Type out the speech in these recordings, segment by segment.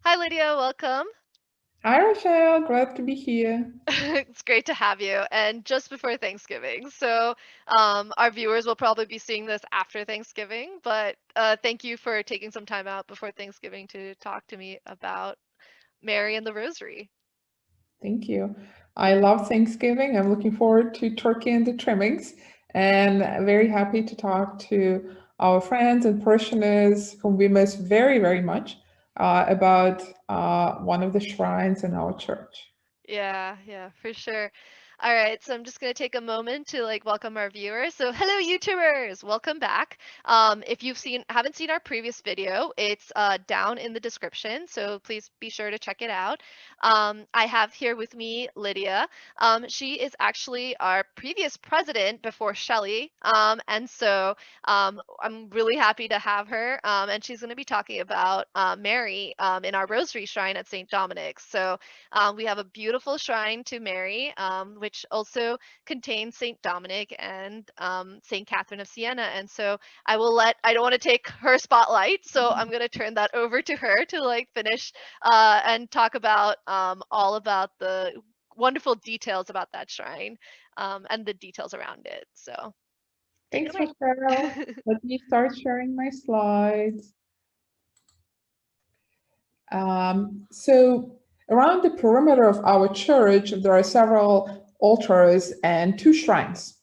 Hi, Lydia. Welcome. Hi, Rochelle. Glad to be here. It's great to have you. And just before Thanksgiving. Our viewers will probably be seeing this after Thanksgiving, but thank you for taking some time out before Thanksgiving to talk to me about Mary and the Rosary. Thank you. I love Thanksgiving. I'm looking forward to turkey and the trimmings, and very happy to talk to our friends and parishioners whom we miss very, very much about one of the shrines in our church. Yeah, for sure. All right, so I'm just gonna take a moment to welcome our viewers. So hello YouTubers, welcome back. If you've haven't seen our previous video, it's down in the description, so please be sure to check it out. I have here with me Lydia. She is actually our previous president before Shelley, I'm really happy to have her. And she's going to be talking about Mary in our Rosary Shrine at St. Dominic's. We have a beautiful shrine to Mary, which also contains St. Dominic and St. Catherine of Siena. I don't want to take her spotlight, so I'm going to turn that over to her to finish and talk about all about the wonderful details about that shrine and the details around it. So take it Thanks, away. Rochelle. Let me start sharing my slides. So around the perimeter of our church, there are several altars and two shrines.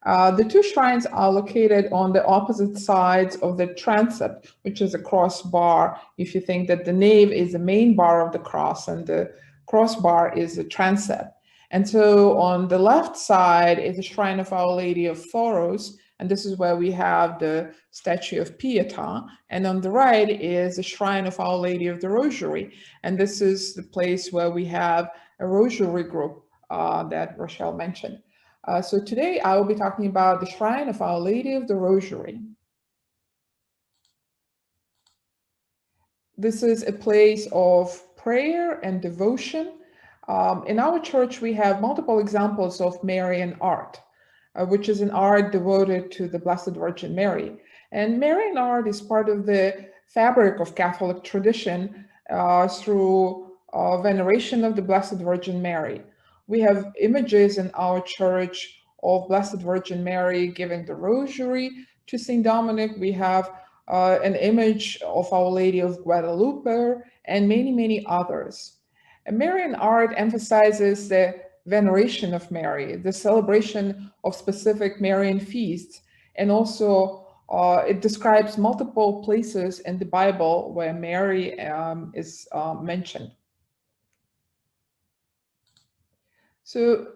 The two shrines are located on the opposite sides of the transept, which is a crossbar. If you think that the nave is the main bar of the cross and the crossbar is the transept. And so on the left side is the shrine of Our Lady of Phoros, and this is where we have the statue of Pietà. And on the right is the shrine of Our Lady of the Rosary, and this is the place where we have a Rosary Group that Rochelle mentioned. So today I will be talking about the shrine of Our Lady of the Rosary. This is a place of prayer and devotion. In our church, we have multiple examples of Marian art, which is an art devoted to the Blessed Virgin Mary. And Marian art is part of the fabric of Catholic tradition through veneration of the Blessed Virgin Mary. We have images in our church of Blessed Virgin Mary giving the rosary to St. Dominic. We have an image of Our Lady of Guadalupe, and many, many others. And Marian art emphasizes the veneration of Mary, the celebration of specific Marian feasts, and also it describes multiple places in the Bible where Mary is mentioned. So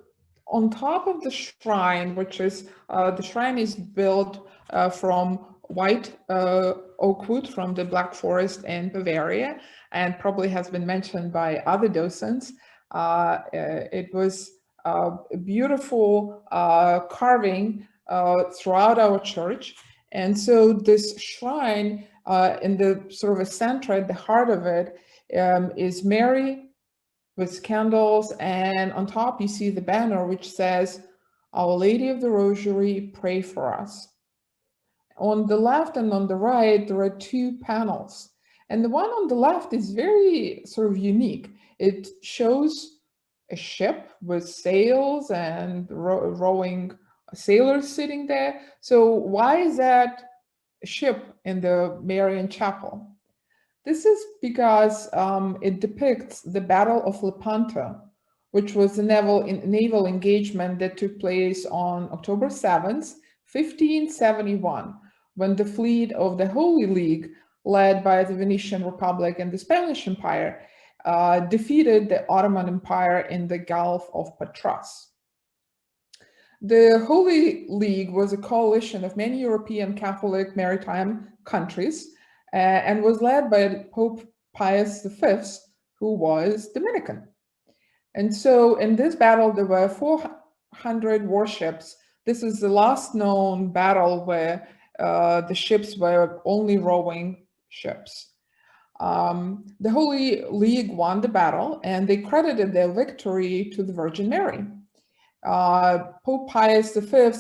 on top of the shrine, which is the shrine is built from white oak wood from the Black Forest in Bavaria, and probably has been mentioned by other docents. It was a beautiful carving throughout our church. And so this shrine in the sort of a center at the heart of it is Mary with candles, and on top you see the banner which says, Our Lady of the Rosary, pray for us. On the left and on the right, there are two panels. And the one on the left is very sort of unique. It shows a ship with sails and rowing sailors sitting there. So why is that a ship in the Marian chapel? This is because it depicts the Battle of Lepanto, which was a naval engagement that took place on October 7th, 1571, when the fleet of the Holy League, led by the Venetian Republic and the Spanish Empire, defeated the Ottoman Empire in the Gulf of Patras. The Holy League was a coalition of many European Catholic maritime countries and was led by Pope Pius V, who was Dominican. And so in this battle, there were 400 warships. This is the last known battle where the ships were only rowing ships. The Holy League won the battle, and they credited their victory to the Virgin Mary. Pope Pius V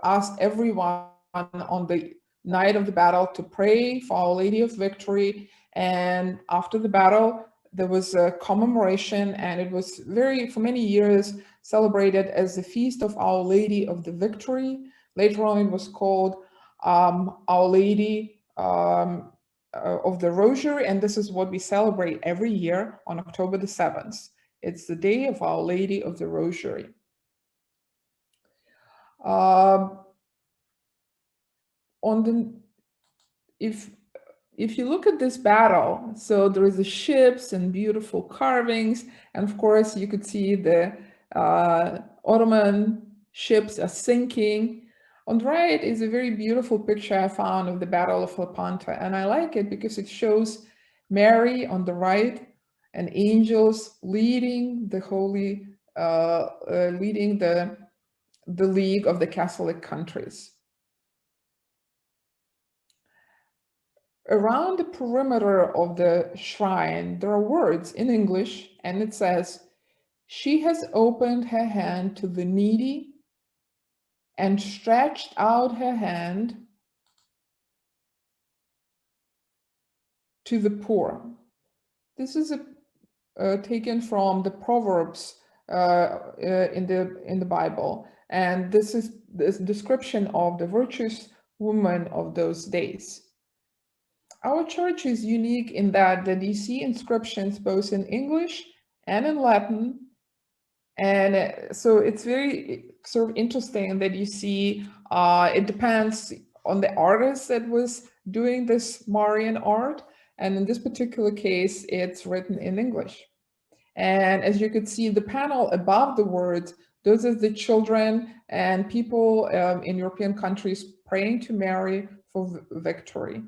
asked everyone on the night of the battle to pray for Our Lady of Victory. And after the battle, there was a commemoration, and it was for many years celebrated as the Feast of Our Lady of the Victory. Later on, it was called Our Lady of the Rosary, and this is what we celebrate every year on October the 7th. It's the day of Our Lady of the Rosary. If you look at this battle, so there is the ships and beautiful carvings, and of course you could see the Ottoman ships are sinking. On the right is a very beautiful picture I found of the Battle of Lepanto, and I like it because it shows Mary on the right and angels leading the leading the League of the Catholic countries. Around the perimeter of the shrine, there are words in English, and it says, "She has opened her hand to the needy and stretched out her hand to the poor." This is taken from the Proverbs in the Bible, and this is this description of the virtuous woman of those days. Our church is unique in that you see inscriptions both in English and in Latin. And so it's very sort of interesting that you see, it depends on the artist that was doing this Marian art. And in this particular case, it's written in English. And as you could see, the panel above the words, those are the children and people in European countries praying to Mary for victory.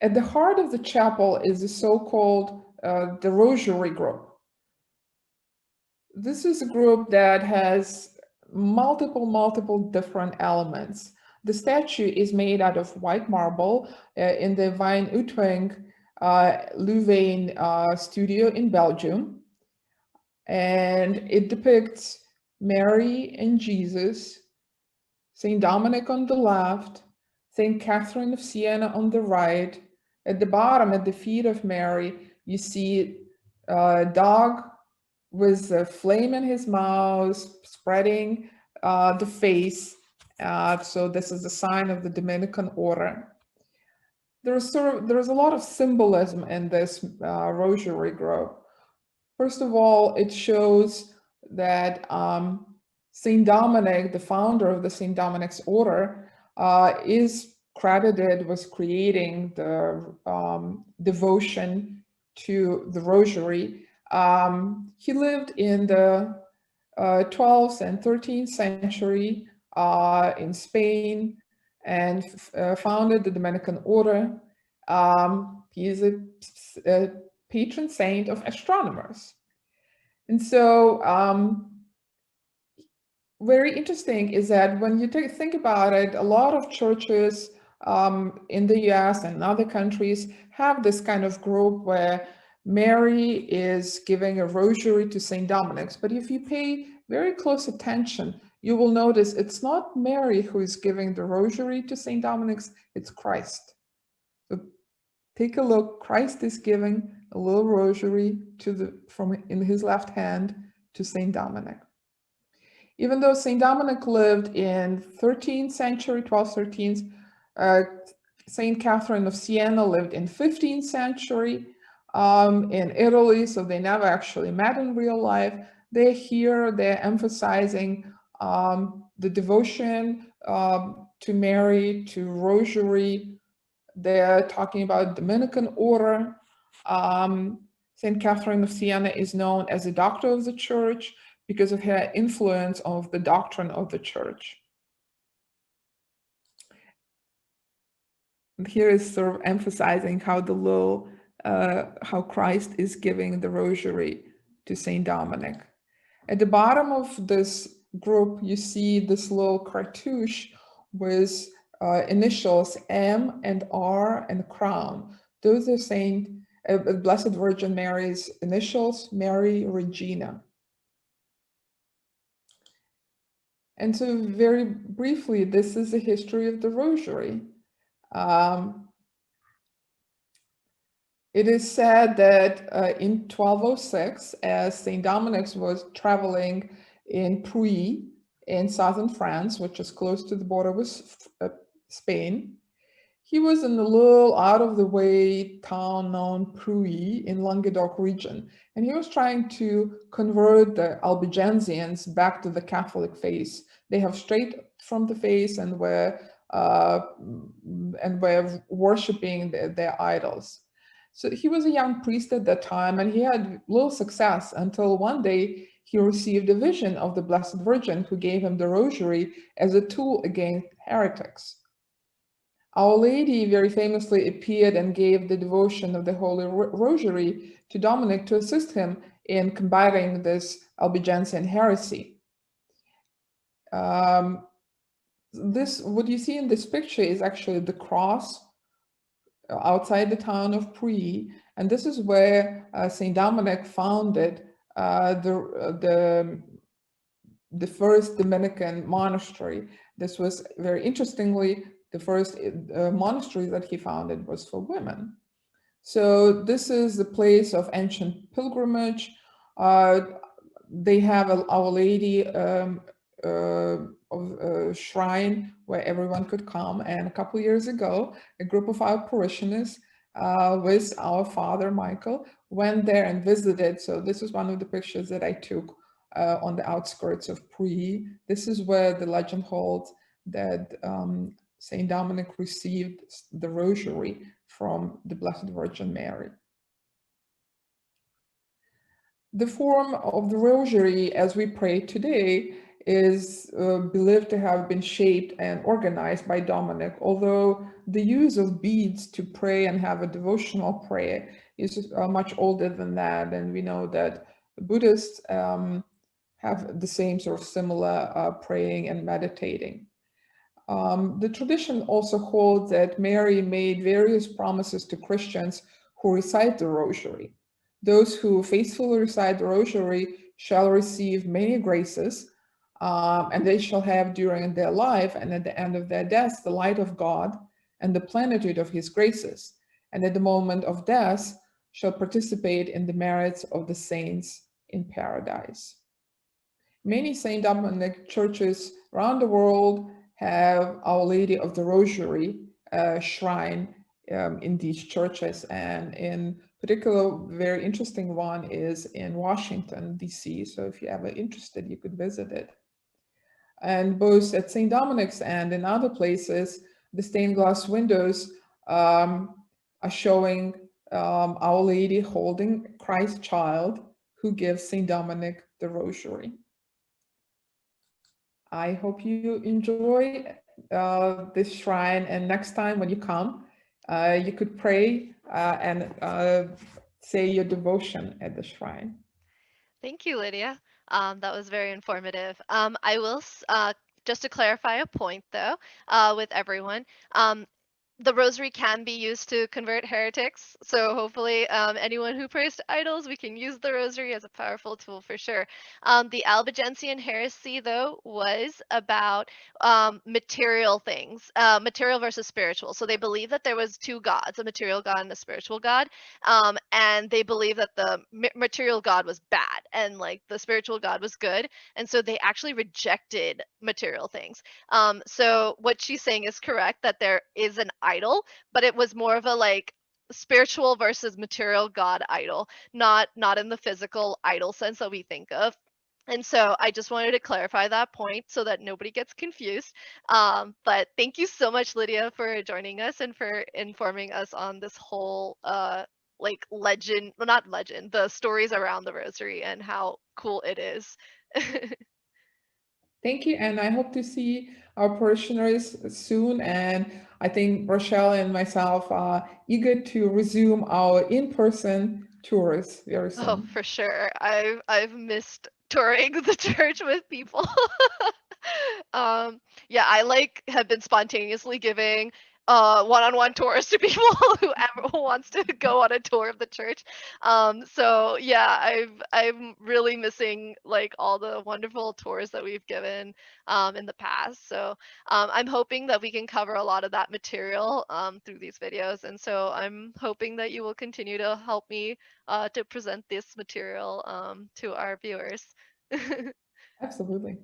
At the heart of the chapel is the so-called the Rosary Group. This is a group that has multiple different elements. The statue is made out of white marble in the Van Uitweng Louvain studio in Belgium. And it depicts Mary and Jesus, Saint Dominic on the left, Saint Catherine of Siena on the right. At the bottom, at the feet of Mary, you see a dog with a flame in his mouth, spreading the face. So this is a sign of the Dominican order. There's a lot of symbolism in this rosary group. First of all, it shows that Saint Dominic, the founder of the Saint Dominic's order, is credited with creating the devotion to the rosary. He lived in the 12th and 13th century in Spain and founded the Dominican order. He is a patron saint of astronomers. And so very interesting is that when you think about it, a lot of churches in the US and other countries have this kind of group where Mary is giving a rosary to Saint Dominic's. But if you pay very close attention, you will notice it's not Mary who is giving the rosary to Saint Dominic's, it's Christ. So take a look, Christ is giving a little rosary from in his left hand to Saint Dominic. Even though Saint Dominic lived in 13th century, 12th, 13th, Saint Catherine of Siena lived in 15th century in Italy, so they never actually met in real life. They're here, they're emphasizing the devotion to Mary, to rosary. They're talking about Dominican order. Saint Catherine of Siena is known as a doctor of the church because of her influence of the doctrine of the church. And here is sort of emphasizing how how Christ is giving the rosary to Saint Dominic. At the bottom of this group, you see this little cartouche with initials M and R and crown. Those are Saint Blessed Virgin Mary's initials, Mary Regina. And so very briefly, this is the history of the rosary. It is said that in 1206, as St. Dominic was traveling in Puy in southern France, which is close to the border with Spain, he was in a little out of the way town known Puy in Languedoc region, and he was trying to convert the Albigensians back to the Catholic faith. They have straight from the faith and were worshiping their idols. So he was a young priest at that time, and he had little success until one day he received a vision of the Blessed Virgin, who gave him the rosary as a tool against heretics. Our Lady very famously appeared and gave the devotion of the Holy Rosary to Dominic to assist him in combating this Albigensian heresy. What you see in this picture is actually the cross outside the town of Puy, and this is where Saint Dominic founded the first Dominican monastery. This was, very interestingly, the first monastery that he founded was for women. So this is the place of ancient pilgrimage. They have Our Lady shrine where everyone could come. And a couple years ago, a group of our parishioners with our Father Michael went there and visited. So this is one of the pictures that I took on the outskirts of Puy. This is where the legend holds that Saint Dominic received the rosary from the Blessed Virgin Mary. The form of the rosary as we pray today is believed to have been shaped and organized by Dominic, although the use of beads to pray and have a devotional prayer is much older than that. And we know that Buddhists have the same sort of similar praying and meditating. The tradition also holds that Mary made various promises to Christians who recite the rosary. Those who faithfully recite the rosary shall receive many graces, and they shall have during their life and at the end of their death the light of God and the plenitude of his graces, and at the moment of death shall participate in the merits of the saints in paradise. Many St. Dominic churches around the world have Our Lady of the Rosary shrine in these churches, and in particular, very interesting one is in Washington, D.C. So if you're ever interested, you could visit it. And both at St. Dominic's and in other places, the stained glass windows are showing Our Lady holding Christ child who gives St. Dominic the rosary. I hope you enjoy this shrine, and next time when you come, you could pray and say your devotion at the shrine. Thank you, Lydia. That was very informative. I will, just to clarify a point though, with everyone, the rosary can be used to convert heretics. So hopefully anyone who prays to idols, we can use the rosary as a powerful tool for sure. The Albigensian heresy, though, was about material things, material versus spiritual. So they believed that there was two gods, a material God and a spiritual God. And they believed that the material God was bad and like the spiritual God was good. And so they actually rejected material things. So what she's saying is correct, that there is an idol, but it was more of a like spiritual versus material god idol, not in the physical idol sense that we think of. And so I just wanted to clarify that point so that nobody gets confused. But thank you so much, Lydia, for joining us and for informing us on this whole like legend, well, not legend, the stories around the rosary and how cool it is. Thank you, and I hope to see our parishioners soon. And I think Rochelle and myself are eager to resume our in-person tours very Oh, soon. for sure. I've missed touring the church with people. Yeah, I like have been spontaneously giving one-on-one tours to people whoever wants to go on a tour of the church. So yeah, I'm really missing like all the wonderful tours that we've given in the past. So I'm hoping that we can cover a lot of that material through these videos, and so I'm hoping that you will continue to help me to present this material to our viewers. Absolutely.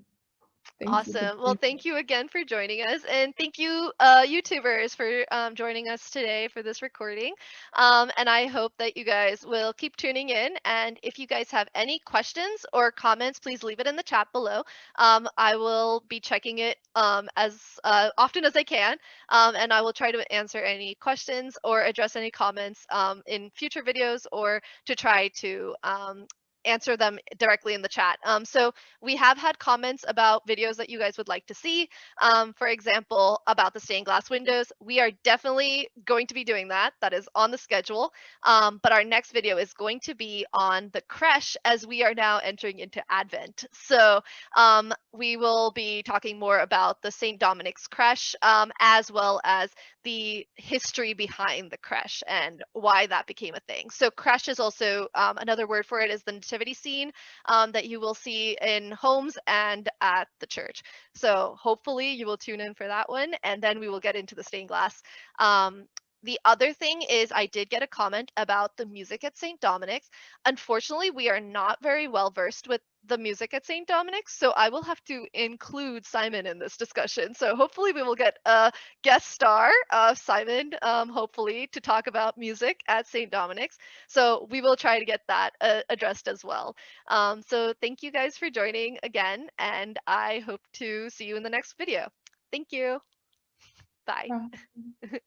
Thank you. Awesome. Well, thank you again for joining us, and thank you, YouTubers, for joining us today for this recording. And I hope that you guys will keep tuning in. And if you guys have any questions or comments, please leave it in the chat below. I will be checking it as often as I can, and I will try to answer any questions or address any comments in future videos, or to try to answer them directly in the chat. So we have had comments about videos that you guys would like to see. For example, about the stained glass windows. We are definitely going to be doing that. That is on the schedule. But our next video is going to be on the creche, as we are now entering into Advent. So we will be talking more about the St. Dominic's creche, as well as the history behind the creche and why that became a thing. So creche is also another word for it is the nativity scene that you will see in homes and at the church. So hopefully you will tune in for that one, and then we will get into the stained glass. The other thing is I did get a comment about the music at St. Dominic's. Unfortunately, we are not very well versed with the music at St. Dominic's, so I will have to include Simon in this discussion. So hopefully we will get a guest star, Simon, hopefully, to talk about music at St. Dominic's. So we will try to get that addressed as well. So thank you guys for joining again, and I hope to see you in the next video. Thank you. Bye. Bye.